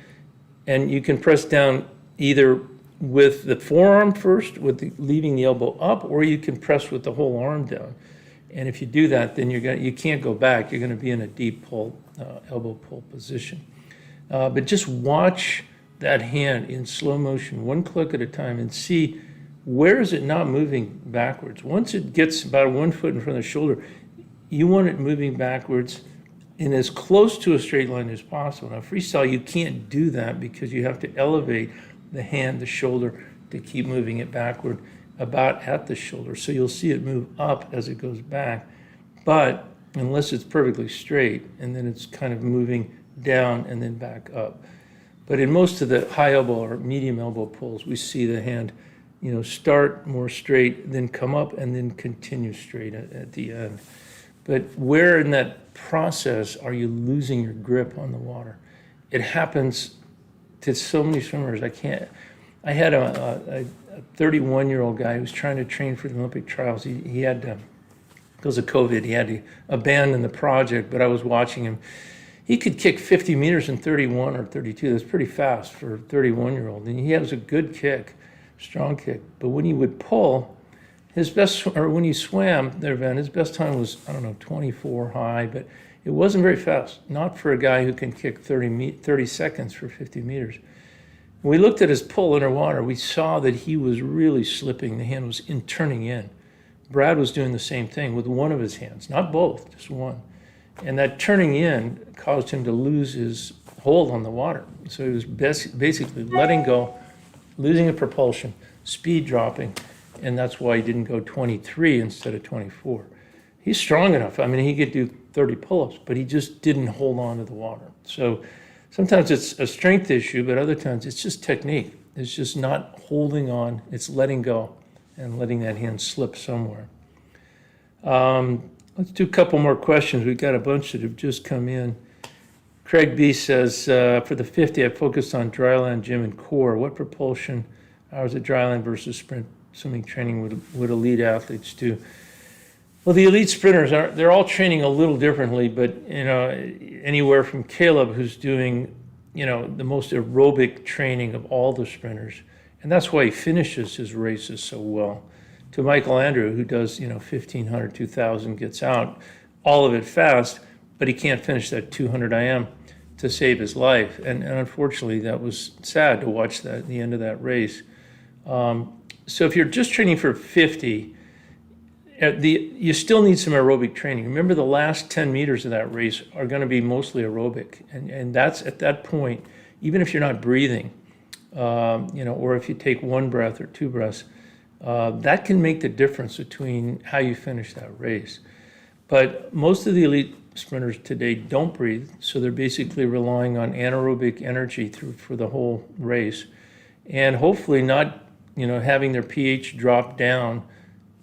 And you can press down either with the forearm first, leaving the elbow up, or you can press with the whole arm down. And if you do that, then you can't go back. You're going to be in a deep pull, elbow pull position. But just watch that hand in slow motion, one click at a time, and see where is it not moving backwards. Once it gets about 1 foot in front of the shoulder, you want it moving backwards in as close to a straight line as possible. Now, freestyle, you can't do that because you have to elevate the hand, the shoulder, to keep moving it backward about at the shoulder. So you'll see it move up as it goes back, but unless it's perfectly straight, and then it's kind of moving down and then back up. But in most of the high elbow or medium elbow pulls, we see the hand, start more straight, then come up, and then continue straight at the end. But where in that process are you losing your grip on the water? It happens to so many swimmers. I had a 31-year-old guy who was trying to train for the Olympic trials. He had, because of COVID, he had to abandon the project, but I was watching him. He could kick 50 meters in 31 or 32. That's pretty fast for a 31-year-old. And he has a good kick, strong kick. But when he would pull, when he swam their event, his best time was, 24 high, but it wasn't very fast. Not for a guy who can kick 30 seconds for 50 meters. When we looked at his pull underwater, we saw that he was really slipping. The hand was turning in. Brad was doing the same thing with one of his hands, not both, just one. And that turning in caused him to lose his hold on the water. So he was basically letting go, losing the propulsion, speed dropping, and that's why he didn't go 23 instead of 24. He's strong enough. He could do 30 pull-ups, but he just didn't hold on to the water. So sometimes it's a strength issue, but other times it's just technique. It's just not holding on. It's letting go and letting that hand slip somewhere. Let's do a couple more questions. We've got a bunch that have just come in. Craig B says, for the 50, I focused on dryland, gym, and core. What propulsion hours at dryland versus sprint swimming training would elite athletes do? Well, the elite sprinters, they're all training a little differently, but anywhere from Caleb, who's doing the most aerobic training of all the sprinters, and that's why he finishes his races so well, to Michael Andrew, who does 1,500, 2,000, gets out, all of it fast, but he can't finish that 200 IM to save his life. And unfortunately, that was sad to watch that at the end of that race. So if you're just training for 50, you still need some aerobic training. Remember, the last 10 meters of that race are going to be mostly aerobic. And that's at that point, even if you're not breathing, or if you take one breath or two breaths, that can make the difference between how you finish that race. But most of the elite sprinters today don't breathe, so they're basically relying on anaerobic energy for the whole race, and hopefully not, having their pH drop down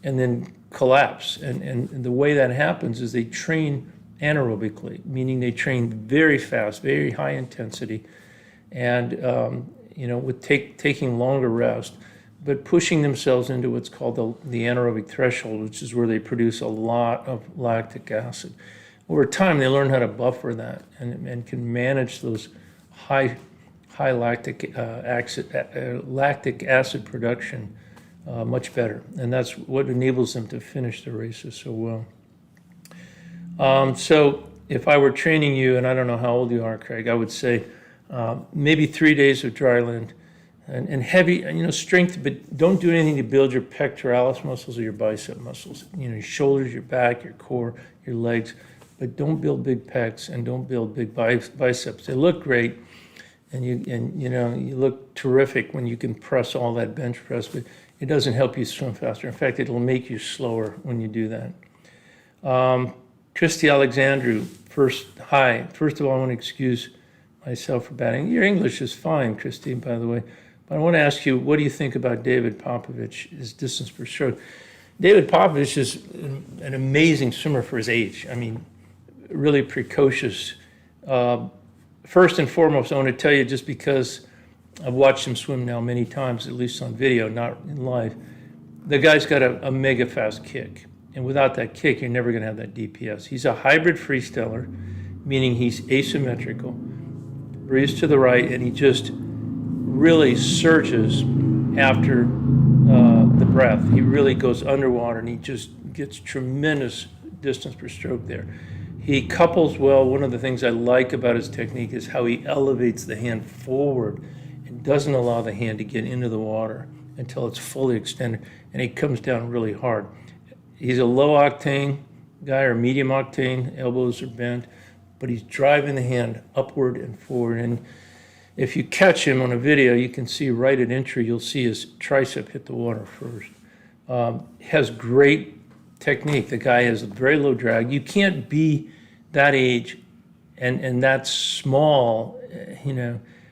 and then collapse. And the way that happens is they train anaerobically, meaning they train very fast, very high intensity, and with taking longer rest, but pushing themselves into what's called the anaerobic threshold, which is where they produce a lot of lactic acid. Over time, they learn how to buffer that and can manage those high lactic acid production much better, and that's what enables them to finish the races so well. So if I were training you, and I don't know how old you are, Craig, I would say maybe 3 days of dry land and heavy, strength, but don't do anything to build your pectoralis muscles or your bicep muscles. Your shoulders, your back, your core, your legs, but don't build big pecs and don't build big biceps. They look great, and you look terrific when you can press all that bench press, but it doesn't help you swim faster. In fact, it'll make you slower when you do that. Christy Alexandru, first of all, I want to excuse myself for batting. Your English is fine, Christy, by the way. But I want to ask you, what do you think about David Popovich, his distance per stroke? David Popovich is an amazing swimmer for his age. I mean, really precocious. First and foremost, I want to tell you, just because I've watched him swim now many times, at least on video, not in live, the guy's got a mega fast kick. And without that kick, you're never going to have that DPS. He's a hybrid freestyler, meaning he's asymmetrical, breathes to the right, and he just really surges after the breath. He really goes underwater, and he just gets tremendous distance per stroke there. He couples well. One of the things I like about his technique is how he elevates the hand forward and doesn't allow the hand to get into the water until it's fully extended, and he comes down really hard. He's a low octane guy or medium octane, elbows are bent, but he's driving the hand upward and forward. And if you catch him on a video, you can see right at entry, you'll see his tricep hit the water first. Has great technique. The guy has a very low drag. You can't be that age and that small,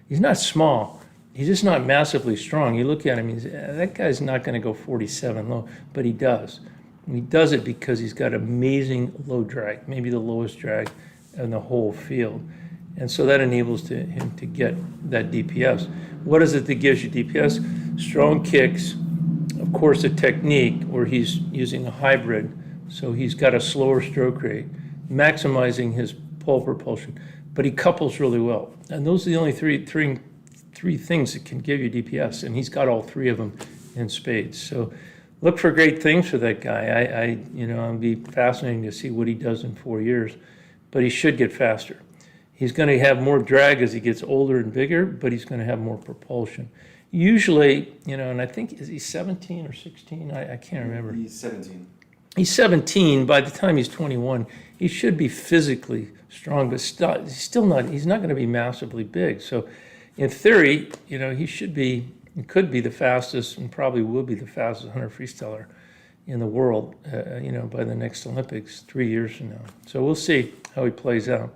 he's not small. He's just not massively strong. You look at him, that guy's not going to go 47 low, but he does. And he does it because he's got amazing low drag, maybe the lowest drag in the whole field. And so that enables him to get that DPS. What is it that gives you DPS? Strong kicks, of course, a technique where he's using a hybrid, so he's got a slower stroke rate, maximizing his pole propulsion, but he couples really well. And those are the only three things that can give you DPS, and he's got all three of them in spades. So look for great things for that guy. I'd be fascinating to see what he does in 4 years, but he should get faster. He's going to have more drag as he gets older and bigger, but he's going to have more propulsion. Usually, and I think, is he 17 or 16? I can't remember. He's 17. He's 17. By the time he's 21, he should be physically strong, but he's not going to be massively big. So in theory, he could be the fastest and probably will be the fastest 100 freestyler in the world, by the next Olympics 3 years from now. So we'll see how he plays out.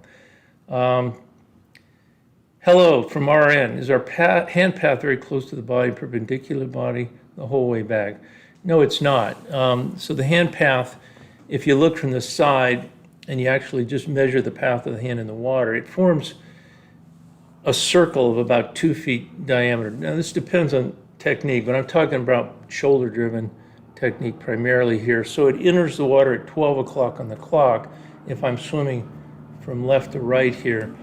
Hello from RN. Is our hand path very close to the body, perpendicular body, the whole way back? No, it's not. So the hand path, if you look from the side and you actually just measure the path of the hand in the water, it forms a circle of about 2 feet diameter. Now this depends on technique, but I'm talking about shoulder-driven technique primarily here. So it enters the water at 12 o'clock on the clock. If I'm swimming from left to right here,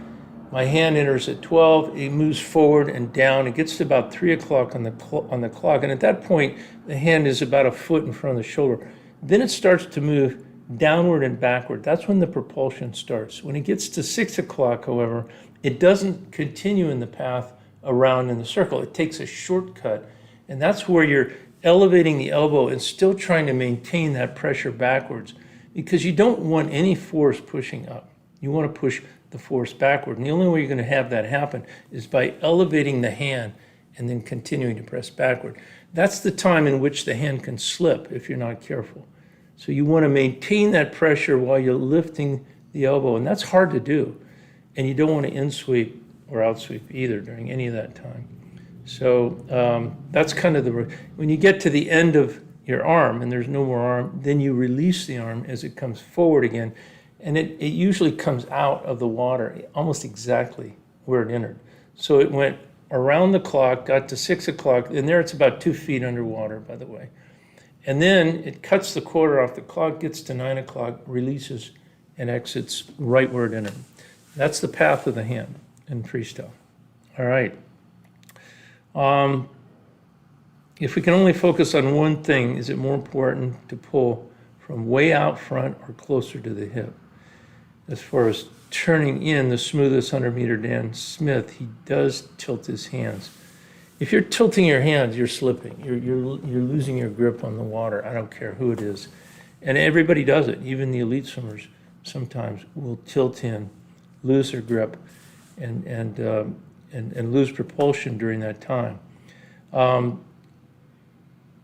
my hand enters at 12, it moves forward and down, it gets to about 3 o'clock on the clock, and at that point, the hand is about a foot in front of the shoulder. Then it starts to move downward and backward. That's when the propulsion starts. When it gets to 6 o'clock, however, it doesn't continue in the path around in the circle. It takes a shortcut, and that's where you're elevating the elbow and still trying to maintain that pressure backwards, because you don't want any force pushing up. You want to push the force backward. And the only way you're going to have that happen is by elevating the hand and then continuing to press backward. That's the time in which the hand can slip if you're not careful. So you want to maintain that pressure while you're lifting the elbow, and that's hard to do. And you don't want to in-sweep or out-sweep either during any of that time. So that's kind of when you get to the end of your arm and there's no more arm, then you release the arm as it comes forward again. And it usually comes out of the water almost exactly where it entered. So it went around the clock, got to 6 o'clock, and there it's about 2 feet underwater, by the way. And then it cuts the quarter off the clock, gets to 9 o'clock, releases, and exits right where it entered. That's the path of the hand in freestyle. All right. If we can only focus on one thing, is it more important to pull from way out front or closer to the hip? As far as turning in the smoothest 100-meter Dan Smith, he does tilt his hands. If you're tilting your hands, you're slipping. You're losing your grip on the water. I don't care who it is. And everybody does it. Even the elite swimmers sometimes will tilt in, lose their grip, and lose propulsion during that time.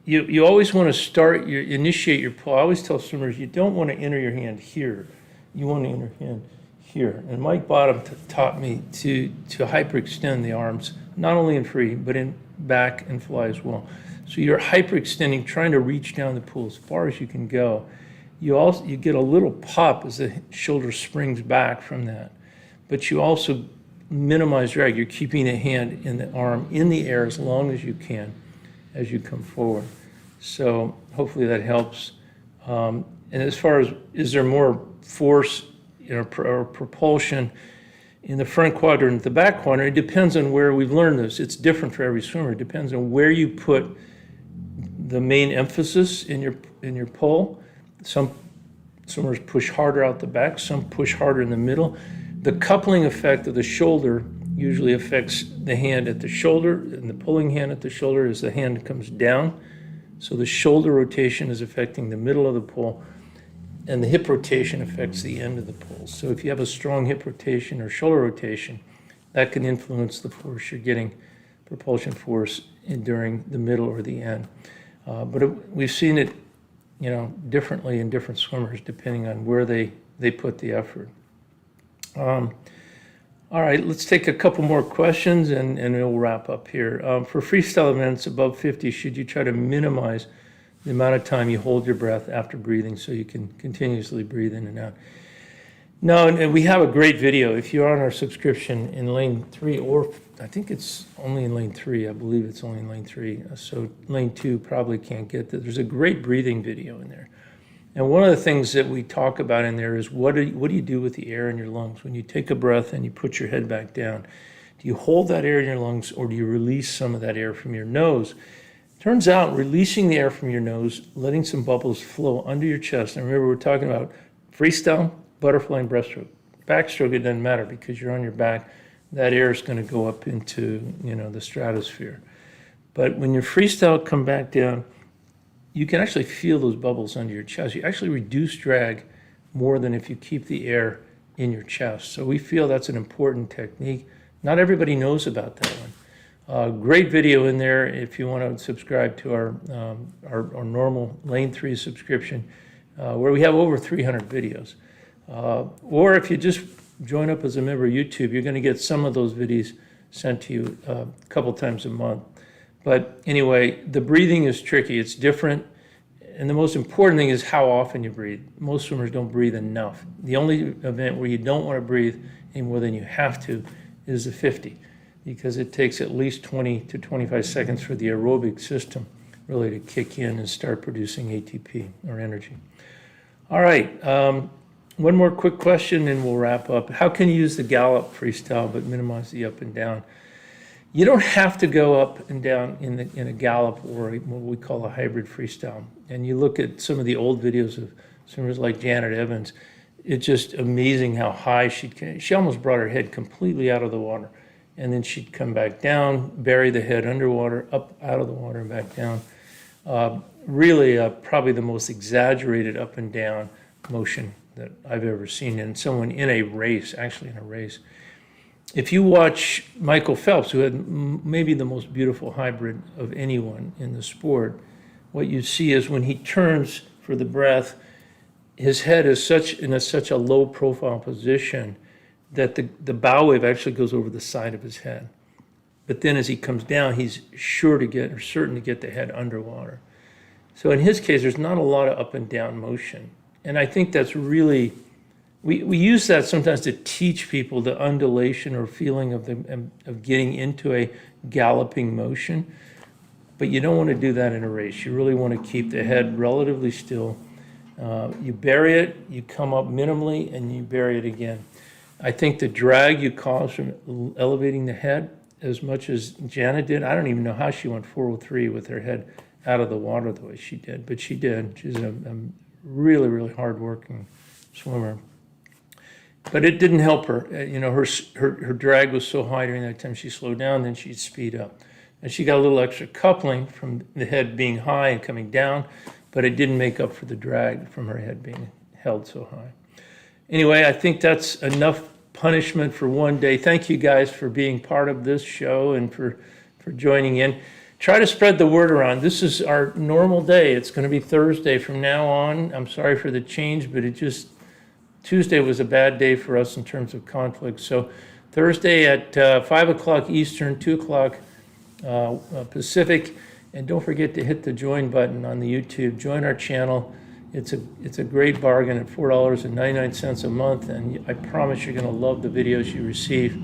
You always want to initiate your pull. I always tell swimmers, you don't want to enter your hand here. You want to enter your hand here. And Mike Bottom taught me to hyperextend the arms, not only in free, but in back and fly as well. So you're hyperextending, trying to reach down the pool as far as you can go. You get a little pop as the shoulder springs back from that. But you also minimize drag. You're keeping the hand in the arm in the air as long as you can as you come forward. So hopefully that helps. And as far as, is there more force or propulsion in the front quadrant, the back quadrant, it depends on where we've learned this. It's different for every swimmer. It depends on where you put the main emphasis in your pull. Some swimmers push harder out the back, some push harder in the middle. The coupling effect of the shoulder usually affects the hand at the shoulder, and the pulling hand at the shoulder as the hand comes down. So the shoulder rotation is affecting the middle of the pull, and the hip rotation affects the end of the pull. So if you have a strong hip rotation or shoulder rotation, that can influence the force you're getting, propulsion force during the middle or the end. But we've seen it, differently in different swimmers depending on where they put the effort. All right, let's take a couple more questions and we'll wrap up here. For freestyle events above 50, should you try to minimize the amount of time you hold your breath after breathing so you can continuously breathe in and out? No, and we have a great video. If you're on our subscription in lane 3, or I think it's only in lane 3, I believe it's only in lane 3, so lane 2 probably can't get that. There's a great breathing video in there. And one of the things that we talk about in there is what do you do with the air in your lungs? When you take a breath and you put your head back down, do you hold that air in your lungs or do you release some of that air from your nose? Turns out releasing the air from your nose, letting some bubbles flow under your chest. And remember, we're talking about freestyle, butterfly, and breaststroke. Backstroke, it doesn't matter because you're on your back. That air is going to go up into the stratosphere. But when your freestyle come back down, you can actually feel those bubbles under your chest. You actually reduce drag more than if you keep the air in your chest. So we feel that's an important technique. Not everybody knows about that one. Great video in there if you want to subscribe to our normal Lane 3 subscription, where we have over 300 videos. Or if you just join up as a member of YouTube, you're going to get some of those videos sent to you a couple times a month. But anyway, the breathing is tricky. It's different. And the most important thing is how often you breathe. Most swimmers don't breathe enough. The only event where you don't want to breathe any more than you have to is the 50, because it takes at least 20 to 25 seconds for the aerobic system really to kick in and start producing ATP or energy. All right, one more quick question and we'll wrap up. How can you use the gallop freestyle but minimize the up and down? You don't have to go up and down in a gallop or what we call a hybrid freestyle. And you look at some of the old videos of swimmers like Janet Evans, it's just amazing how high she almost brought her head completely out of the water. And then she'd come back down, bury the head underwater, up out of the water and back down. Really probably the most exaggerated up and down motion that I've ever seen in someone in a race, actually in a race. If you watch Michael Phelps, who had maybe the most beautiful hybrid of anyone in the sport, what you see is when he turns for the breath, his head is in such a low profile position that the bow wave actually goes over the side of his head. But then as he comes down, he's certain to get the head underwater. So in his case, there's not a lot of up and down motion. And I think that's really we use that sometimes to teach people the undulation or feeling of getting into a galloping motion. But you don't want to do that in a race. You really want to keep the head relatively still. You bury it, you come up minimally, and you bury it again. I think the drag you cause from elevating the head, as much as Jana did, I don't even know how she went 403 with her head out of the water the way she did, but she did. She's a really, really hardworking swimmer. But it didn't help her. Her drag was so high during that time. She slowed down, then she'd speed up. And she got a little extra coupling from the head being high and coming down, but it didn't make up for the drag from her head being held so high. Anyway, I think that's enough punishment for one day. Thank you guys for being part of this show and for joining in. Try to spread the word around. This is our normal day. It's going to be Thursday from now on. I'm sorry for the change, but Tuesday was a bad day for us in terms of conflict. So Thursday at 5 o'clock Eastern, 2 o'clock Pacific, and don't forget to hit the join button on the YouTube. Join our channel. It's a great bargain at $4.99 a month, and I promise you're going to love the videos you receive.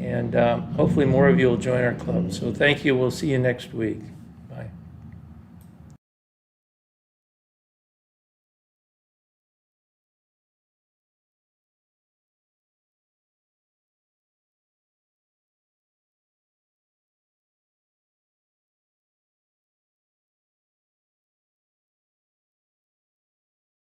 And hopefully more of you will join our club. So thank you. We'll see you next week.